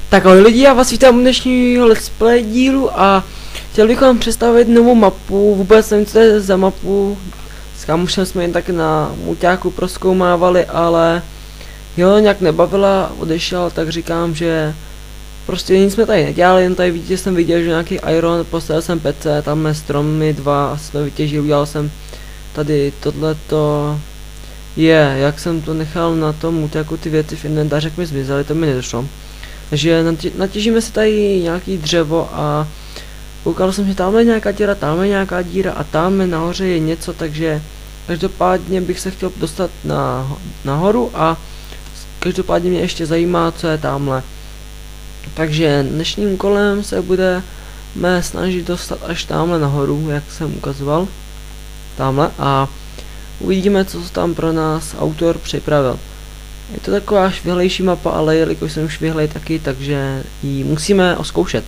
Tak ahoj lidi, já vás vítám u dnešního let's play dílu a chtěl bych vám představit novou mapu. Vůbec nevím, co to je za mapu. S kámošem jsme jen tak na muťáku prozkoumávali, ale jo, nějak nebavila, odešel, tak říkám, že prostě nic jsme tady nedělali, jen tady vidíte, jsem viděl, že nějaký iron, postavil jsem PC, tam stromy 2 jsme vytěžili, udělal jsem tady tohleto. Jak jsem to nechal na tom muťáku, ty věci v inventáři, jak mi zmizely, to mi nedošlo. Takže natěžíme si tady nějaký dřevo a koukal jsem, že tamhle nějaká díra a tamhle nahoře je něco, takže každopádně bych se chtěl dostat nahoru a každopádně mě ještě zajímá, co je tamhle. Takže dnešním kolem se budeme snažit dostat až tamhle nahoru, jak jsem ukazoval. Tamhle a uvidíme, co tam pro nás autor připravil. Je to taková švihlejší mapa, ale jelikož jsem švihlej taky, takže ji musíme oskoušet.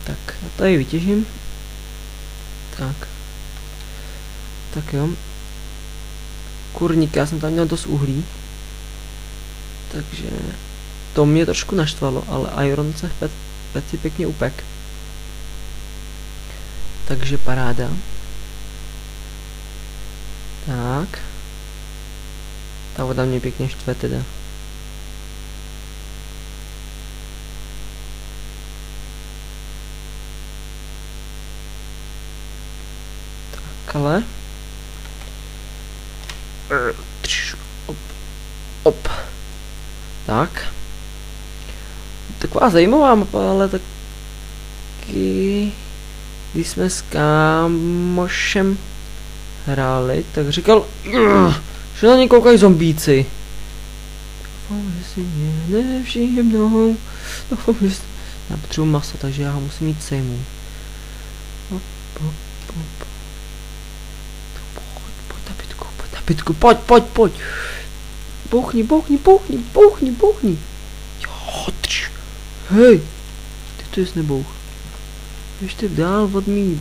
Tak, já tady vytěžím. Tak jo. Kurník, já jsem tam měl dost uhlí. Takže to mě trošku naštvalo, ale iron se v peci pěkně upek. Takže paráda. Tak. Ta voda mě pěkně štve teda. Takhle. Op. Tak. Taková zajímavá mapa, ale taky když jsme s kámošem hráli, tak říkal, že na ně koukají zombíci. Doufám, že si mě nevšimnou. Já potřebuji maso, takže já ho musím mít sejmu. Pojď na pitku, pojď. Bouchni. Jo, tř. Hej, ty to jsi nebouch. Ještě dál od mý.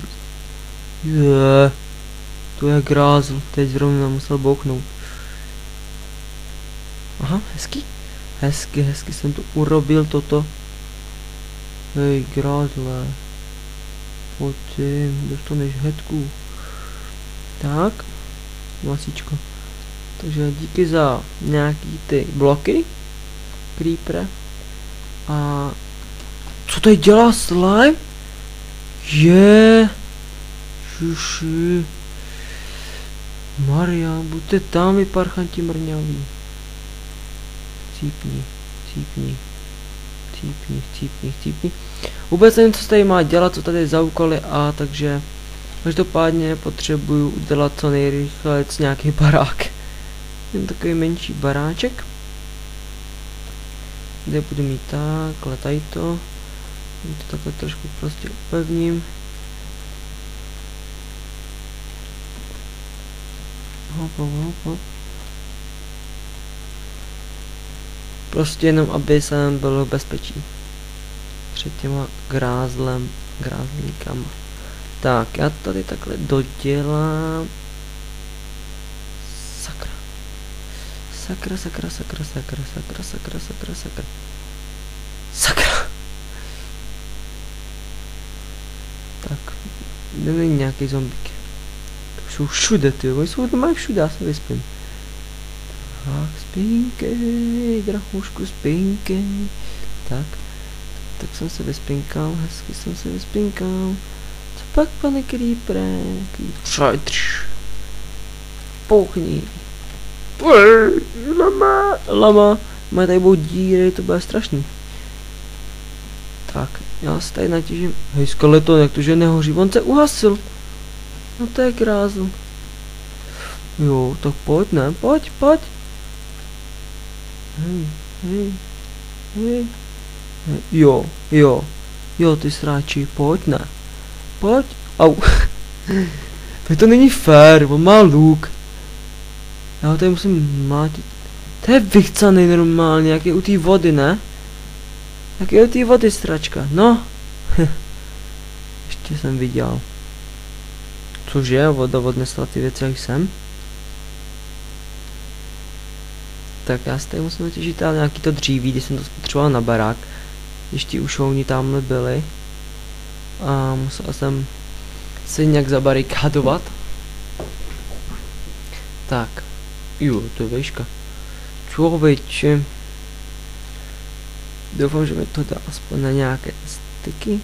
To je grázl, teď zrovna musel bouchnout. Aha, hezky jsem to urobil toto. Hej, grázle. Pojď sem, dostaneš hetku. Tak, masíčko. Takže díky za nějaký ty bloky. Creeper. A co tady dělá slime? Šuši. Maria, buďte tam, vy parchanti mrňaví. Cípni. Vůbec nevím, co tady má dělat, co tady za úkoly a takže každopádně potřebuju udělat co nejrychleji nějaký barák. Jen takový menší baráček. Kde budu mít takhle, tady to takhle trošku prostě upevním. Hop. Prostě jenom, aby jsem byl v bezpečí před těma grázlíkama. Tak, já tady takhle dodělám. Sakra. Tak, není nějaký zombík. Jsou všude, ty, oni jsou doma všude, já se vyspím. Tak, spinkej, drachušku, spinkej. Tak jsem se vyspinkal, hezky jsem se vyspinkal. Co pak, pane creepere? Pouchni. Lama. Mají tady budou díry, to bude strašný. Tak, já se tady natěžím. Hej, skeleton, jak to, že nehoří, on se uhasil. No to je grázl. Jo, tak pojď, ne? Pojď. Hej. Jo, ty sráči, pojď, ne? Pojď. Au. To není fér, on má luk. Já ho tady musím mlátit. To je vychcanej normálně, jak je u té vody, ne? Jak je u té vody, sračka, no. Ještě jsem viděl. Cože, voda odnesla ty věci, jak jsem. Tak já si tady musím těžit nějaký to dříví, když jsem to spotřeboval na barák. Když ti ušouni tamhle byly. A musel jsem se nějak zabarikádovat. Tak. Jo, to je vejška. Člověče. Doufám, že mi to dá aspoň na nějaké styky.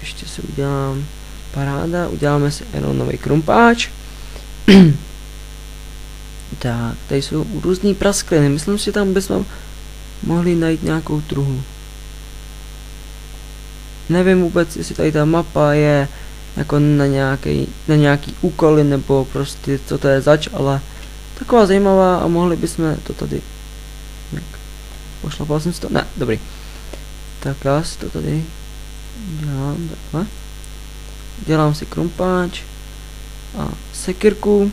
Ještě si udělám paráda, uděláme si jenom nový krumpáč. Tak, tady jsou různý praskliny, myslím si, že tam bychom mohli najít nějakou truhlu. Nevím vůbec, jestli tady ta mapa je jako na nějaký úkoly, nebo prostě co to je zač, ale taková zajímavá a mohli bychom to tady pošlapal jsem si to, ne, dobrý. Tak já si to tady dělám takhle. Dělám si krumpáč a sekirku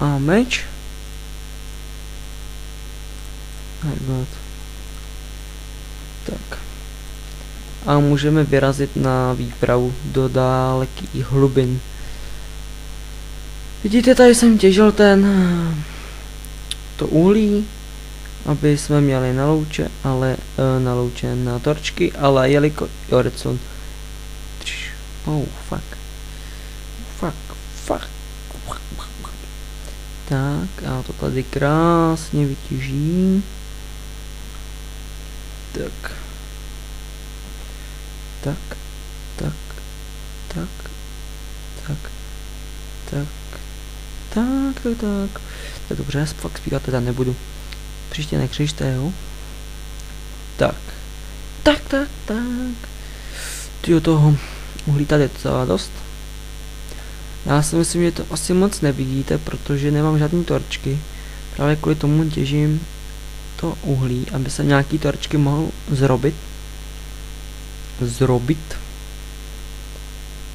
a meč. Tak. A můžeme vyrazit na výpravu do dalekých hlubin. Vidíte, tady jsem těžil to uhlí, aby jsme měli na louče, ale na torčky, ale jelikož redstone. Oh, fuck. Tak, já to tady krásně vytěžím. Tak. Tak dobře, fakt spíkat teda nebudu. Příště nekřičte, jo? Tak. Tyjo, toho uhlí tady docela dost. Já si myslím, že to asi moc nevidíte, protože nemám žádný torčky. Právě kvůli tomu těžím to uhlí, aby se nějaký torčky mohl zrobit.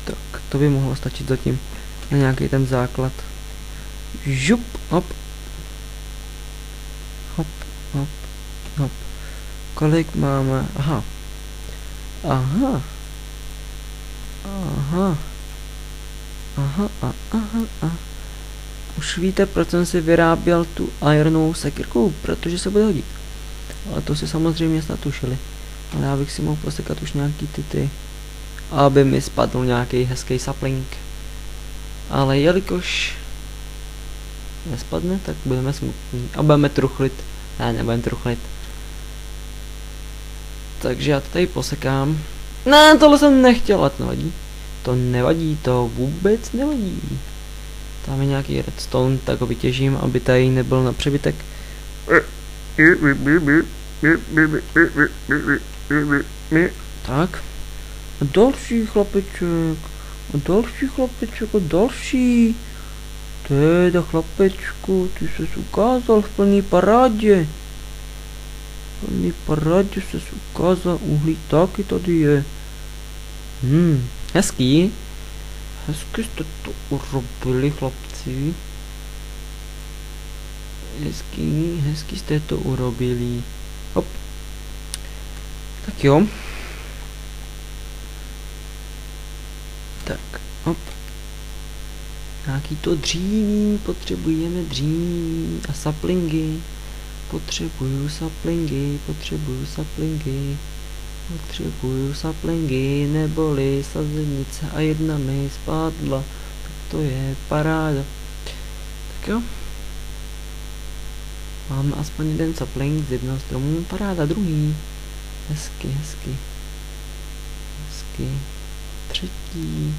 Tak, to by mohlo stačit zatím na nějaký ten základ. Žup, hop. Kolik máme? Aha. Už víte, proč jsem si vyráběl tu ironovou sekirku, protože se bude hodit. Ale to si samozřejmě snad tušili. Ale já bych si mohl posekat už nějaký ty, aby mi spadl nějaký hezký sapling. Ale jelikož nespadne, tak budeme smutní. A budeme truchlit. Ne, nebudeme truchlit. Takže já to tady posekám. Ne, tohle jsem nechtěl, ale to nevadí. To nevadí, to vůbec nevadí. Tam je nějaký redstone, tak ho vytěžím, aby tady nebyl na přebytek. Tak. A další chlapeček. A další. Teda chlapečku, ty ses ukázal v plný parádě. V plný parádě ses ukázal, uhlí taky tady je. Hezký. Hezky jste to urobili, chlapci. Hezky jste to urobili. Hop. Tak jo. Tak, hop. Nějaký to dříví, potřebujeme dříví a saplingy. Potřebuju saplingy, neboli sazenice a jedna mi spadla. Tak to je paráda. Tak jo. Máme aspoň jeden sapling z jednoho stromu, paráda, druhý. Hezky. Třetí.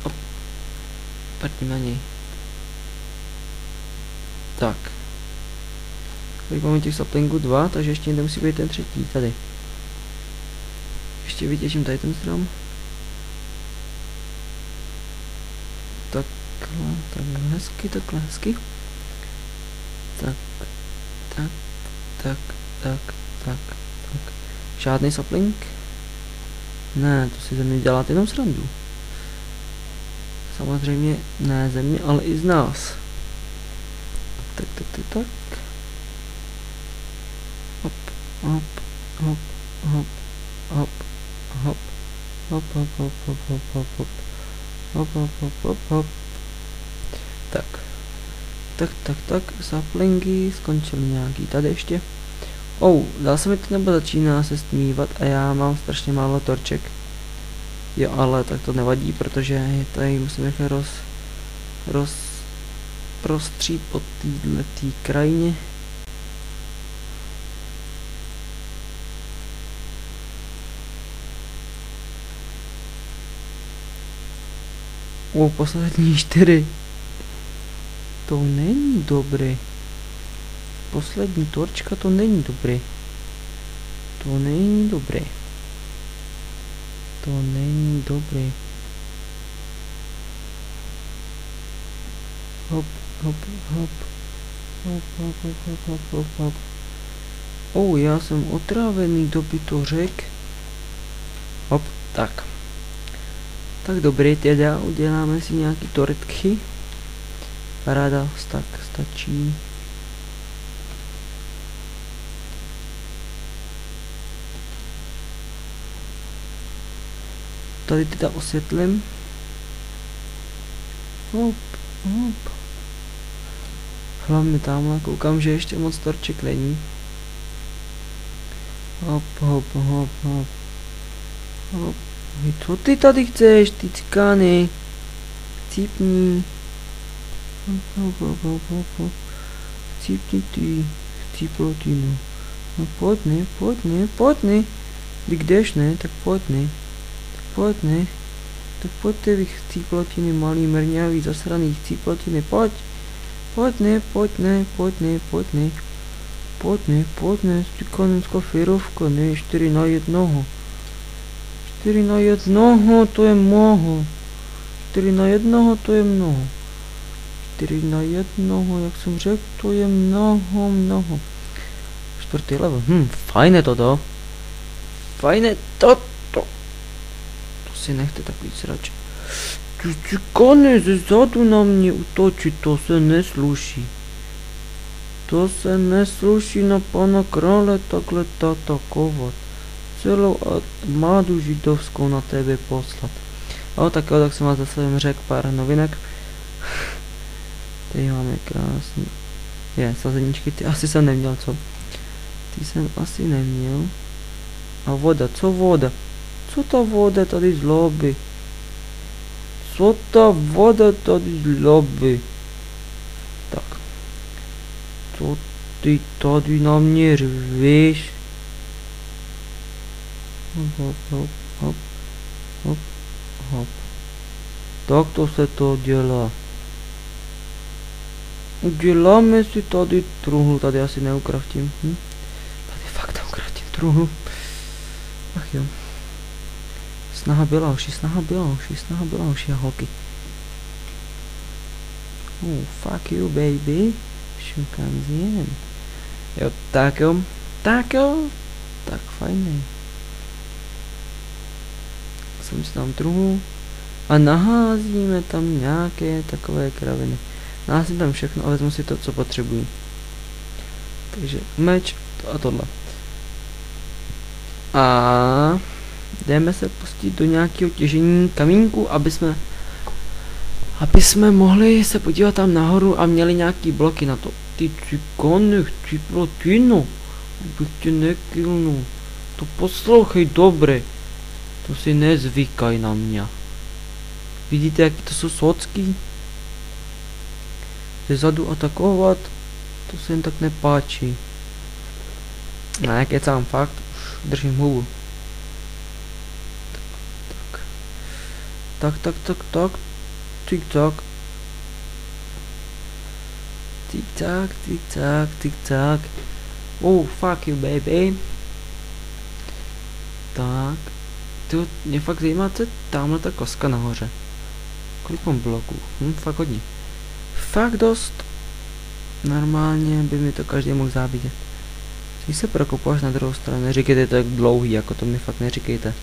Op. Prdím na něj. Tak. Teď máme těch saplingů 2, takže ještě někde musí být ten třetí, tady. Ještě vytěžím tady ten strom. Takhle hezky. Tak. Žádný sapling? Ne, to si ze mě děláte jenom srandu. Samozřejmě ne ze mě, ale i z nás. Tak. Hop. Tak, saplingy, skončil nějaký tady ještě. Dá se mi to nebo začíná se stmívat a já mám strašně málo torček. Jo, ale tak to nevadí, protože je tady musím rychle prostřít po této krajině. Poslední 4. To není dobrý. Poslední torčka to není dobrý. To není dobrý. To není dobrý. Hop. Já jsem otrávený dobytořek. Hop, tak. Tak dobrý, teda uděláme si nějaký tortky. Paráda, tak stačí. Tady teda osvětlím. Hop. Hlavně tamhle, koukám, že ještě moc torček není. Hop. Co ty tady chceš, ty cikány? Cípni. Cípni ty, cíplotinu. No pojď ne. Ty jdeš, ne? Tak pojď ne. Tak pojďte vy cíplotiny, malý mrňavý, zasraný cíplotiny, pojď ne, stykánenská firovka, ne, 4 na 1. 4 na 1, to je mnoho. 4 na 1, to je mnoho. 4 na 1, jak jsem řekl, to je mnoho. 4. level, fajné toto. To si nechte takový srač. Ty cikany ze zadu na mě utočit, to se nesluší. To se nesluší na pana krále takhle atakovat. Celou armádu židovskou na tebe poslat. Tak jsem vás zase řekl pár novinek. Tady máme krásný. Sazeničky, ty asi jsem neměl, co? Ty jsem asi neměl. A voda, co voda? Co ta voda tady z lobby? Tak. Co ty tady na mě řveš? Hop. Tak to se to dělá. Uděláme si tady truhlu, tady asi neukraftím. Tady fakt neukraftím truhlu. Ach jo. Snaha byla hoši a holky. Fuck you baby. Šukanzien. Jo, tak jo. Tak fajný. Jsem si tam truhlu. A naházíme tam nějaké takové kraviny. Naházím tam všechno a vezmu si to, co potřebuji. Takže meč a tohle. A jdeme se pustit do nějakého těžení kamínku, aby jsme mohli se podívat tam nahoru a měli nějaký bloky na to. Ty cikany, chci plotinu, abych tě nekilnul. To poslouchej dobře. To si nezvykaj na mě. Vidíte, jaký to jsou socky? Zezadu atakovat, to se jen tak nepáčí. Ne, kecám, fakt, už držím hubu. Tak, tik-tak. Tik-tak. Fuck you, baby. Tak. To mě fakt zajímá, co je tamhle ta koska nahoře. Kolik mám bloků? Fakt hodně. Fakt dost. Normálně by mi to každý mohl závidět. Když se prokopáš na druhou stranu, neříkejte to jak dlouhý, jako to mi fakt neříkejte.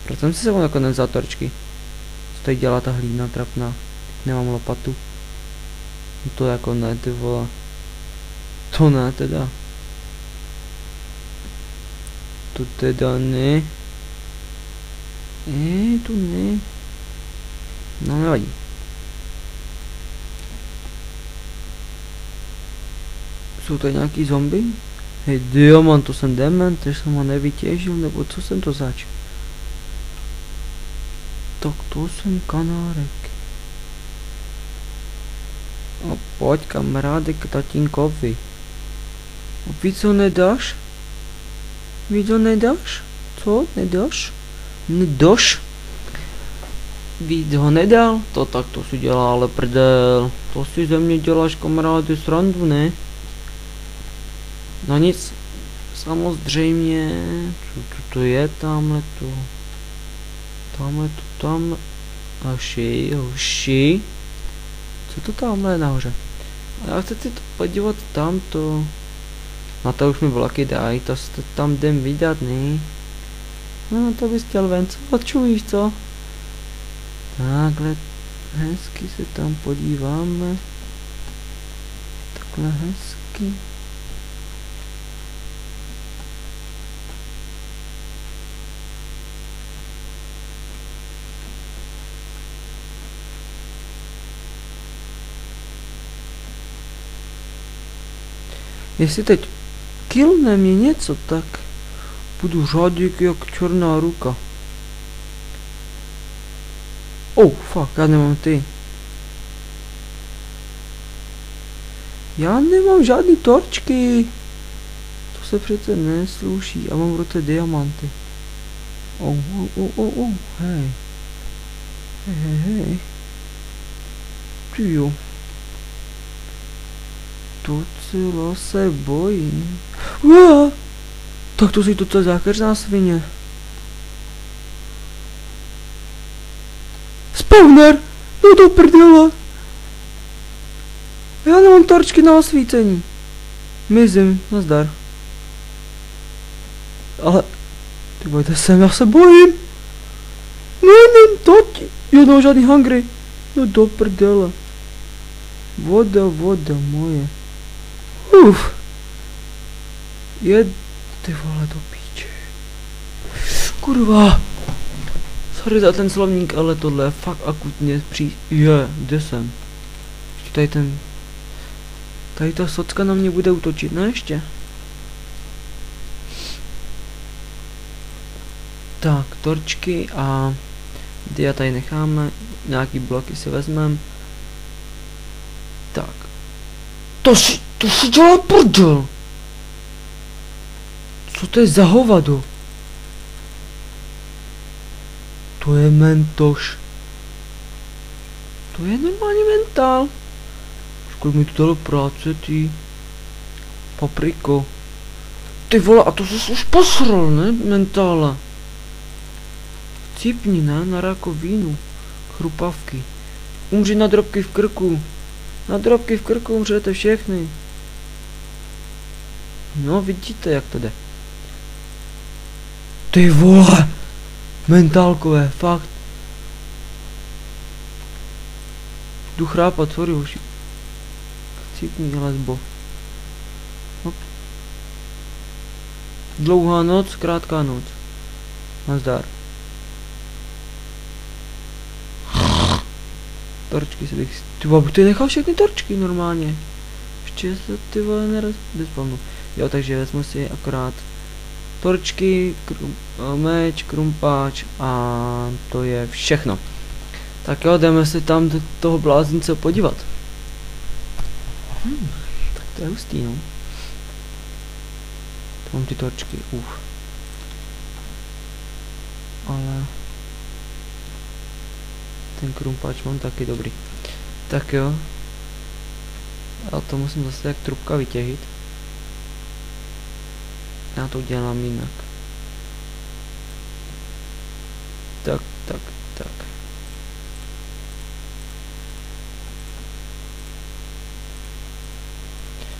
Proto jsem si sebou nakonec vzal torčky. Co tady dělá ta hlína trapná? Nemám lopatu. To jako ne, ty vole. To ne teda. To teda ne. To ne. No nevadí. Jsou to nějaký zombie? Hej, diamant, to jsem dement, že jsem ho nevytěžil, nebo co jsem to zač? Tak to jsem kanárek. A pojď kamaráde k tatínkovi. A víc ho nedáš? Víc ho nedáš? Co? Nedáš? Nedáš? Víc ho nedal? To tak to si dělá, ale prdel. To si ze mě děláš kamaráde srandu, ne? No nic. Samozřejmě. Co to je tamhle to? Tamhle to, tamhle. Hoši. Co to tamhle je nahoře? Já chci si to podívat tamto. Na to už mi vlaky dají, to se tam jdem vydat, ne? No to bys chtěl ven, co? Čujíš, co? Takhle hezky se tam podíváme. Takhle hezky. Jestli teď killne mě něco, tak budu řádit jak černá ruka. Oh, fuck, já nemám ty. Já nemám žádný torčky. To se přece nesluší. A mám v ruce diamanty. Hej. Hej. Ty jo. Docela se bojím. Tak to si docela zákeřná svině. Spawner! No do prdele! Já nemám torčky na osvícení. Mizím, nazdar. Ale... Ty bojte sem, já se bojím! Ne, toť! Jo, no žádný hungry. No do prdele. Voda moje. Ty vole, do píče. Kurva. Sorry za ten slovník, ale tohle je fakt akutně kde jsem? Ještě tady ta socka na mě bude útočit, ne ještě? Tak, torčky a dia tady necháme, nějaký bloky si vezmeme. Tak. To si dělá prdel! Co to je za hovado? To je mentoš. To je normálně mentál. Škoda mi to dalo práce, ty. Papriko. Ty vole, a to jsi už posral, ne, mentála? Cipni, ne, na rakovinu. Chrupavky. Umři na drobky v krku. Na drobky v krku umřete všechny. No, vidíte, jak to jde. Ty vole! Mentálkové, fakt. Jdu chrápat, sorry už. Cípni, lesbo. Hop. Dlouhá noc, krátká noc. Nazdar. Torčky si bych... Ty vole, ty nechal všechny torčky normálně. Ještě se ty vole nespomnu. Jo, takže vezmu si akorát torčky, meč, krumpáč a to je všechno. Tak jo, jdeme se tam do toho blázince podívat. Tak to je hustý, no. To mám ty torčky, Ale... Ten krumpáč mám taky dobrý. Tak jo. A to musím zase jak trubka vytěžit. Já to dělám jinak. Tak.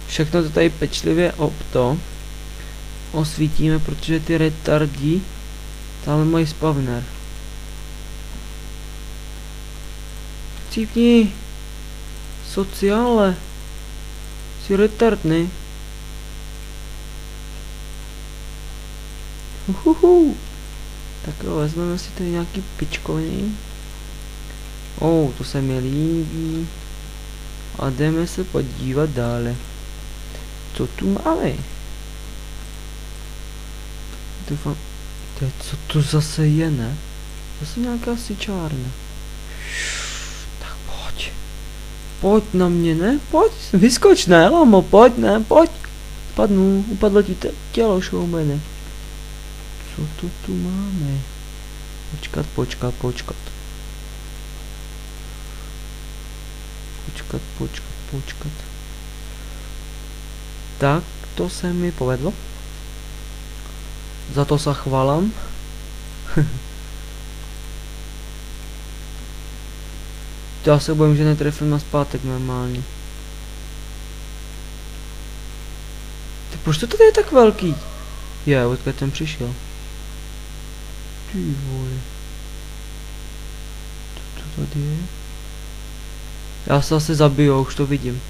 Všechno to tady pečlivě osvítíme, protože ty retardi tam mají spawner. Cípni! Sociále! Jsi retardný. Tak jo, vezmeme si tady nějaký pičkoviny. To se mi líbí. A jdeme se podívat dále. Co tu máme? Doufám, co to zase je, ne? Zase nějaká sičárna. Tak pojď. Pojď na mě, ne? Pojď, vyskoč, ne, lamo, pojď, ne, pojď. Padnu, upadlo ti tělo, šoumene. Co to tu máme? Počkat. Počkat. Tak, to se mi povedlo. Za to se chválám. Já se bojím, že netrefím na zpátek normálně. Ty, proč to tady je tak velký? Je, odkud ten přišel? Ty vole. Co tady je? Já se asi zabiju, už to vidím.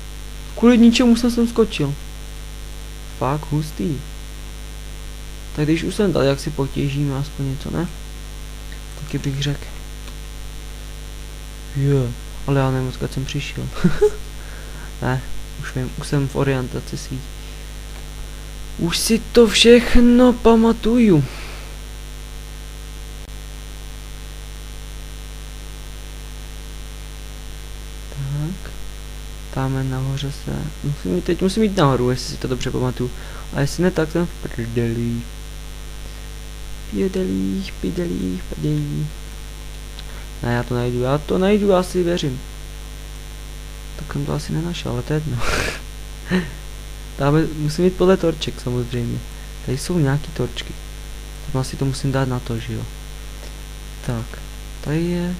Kvůli ničemu jsem sem skočil. Fakt hustý. Tak když už jsem tady, jak si potěžíme aspoň něco, ne? Taky bych řekl. Jo, ale já nevím, odkud jsem přišel. Ne, už vím, už jsem v orientaci svých. Už si to všechno pamatuju. Tak. Táme nahoře se. Teď musím jít nahoru, jestli si to dobře pamatuju. A jestli ne, tak jsem v prdelích. Pědelích. Ne, já to najdu, já si věřím. Tak jsem to asi nenašel, ale to je jedno. Dáme, musím jít podle torček samozřejmě. Tady jsou nějaký torčky. Tak asi to musím dát na to, že jo. Tak, tady je...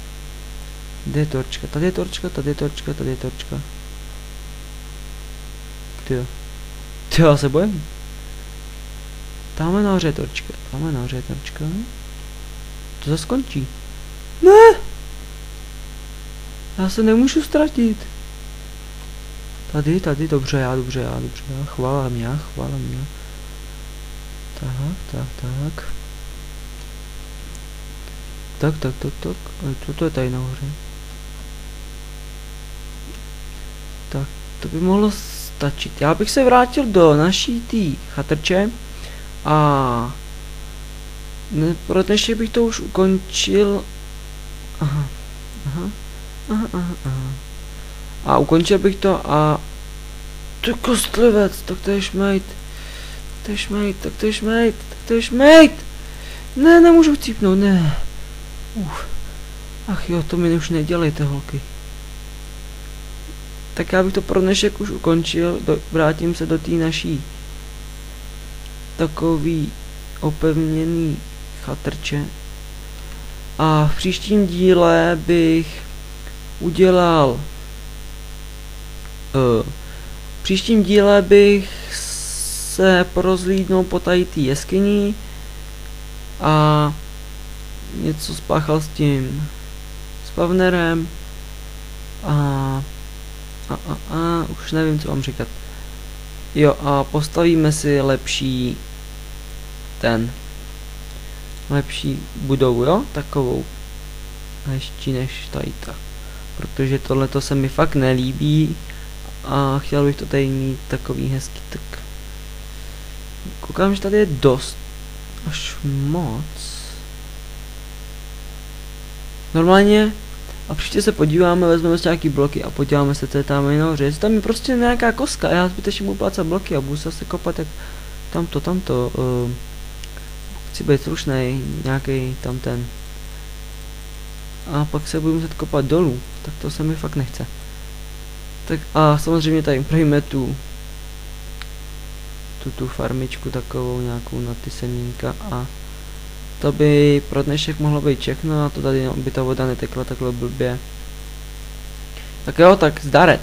Kde je torčka? Tady je torčka. Tyjo, já se bojím. Tamhle nahoře je torčka. To zase skončí. Ne! Já se nemůžu ztratit. Tady, dobře, já. Chvála mě. Tak. Co to je tady nahoře? Tak, to by mohlo stačit. Já bych se vrátil do naší tý chatrče a pro dnešek bych to už ukončil. Aha. A ukončil bych to a... Ty kostlivec, tak to je šmejt. Ne, nemůžu chcípnout, ne. Ach jo, to mi už nedělejte, holky. Tak já bych to pro dnešek už ukončil, vrátím se do té naší takový opevněný chatrče. A v příštím díle bych udělal... v příštím díle bych se porozhlídnul po tady té jeskyni a něco spáchal s tím spawnerem a už nevím, co mám říkat. Jo, a postavíme si lepší lepší budovu, jo? Takovou hezčí než tady ta. Protože tohleto se mi fakt nelíbí a chtěl bych to tady mít takový hezký, tak koukám, že tady je dost až moc. Normálně a příště se podíváme, vezmeme si nějaký bloky a podíváme se, co je tam nahoře. Jestli tam je prostě nějaká koska a já zbytečně budu plácat bloky a budu se asi kopat jak tamto. Chci být slušnej, nějaký tam ten. A pak se budu muset kopat dolů, tak to se mi fakt nechce. Tak a samozřejmě tady upravíme tu farmičku takovou nějakou na ty semínka a to by pro dnešek mohlo být všechno a to tady by ta voda netekla takhle blbě. Tak jo, tak zdarec.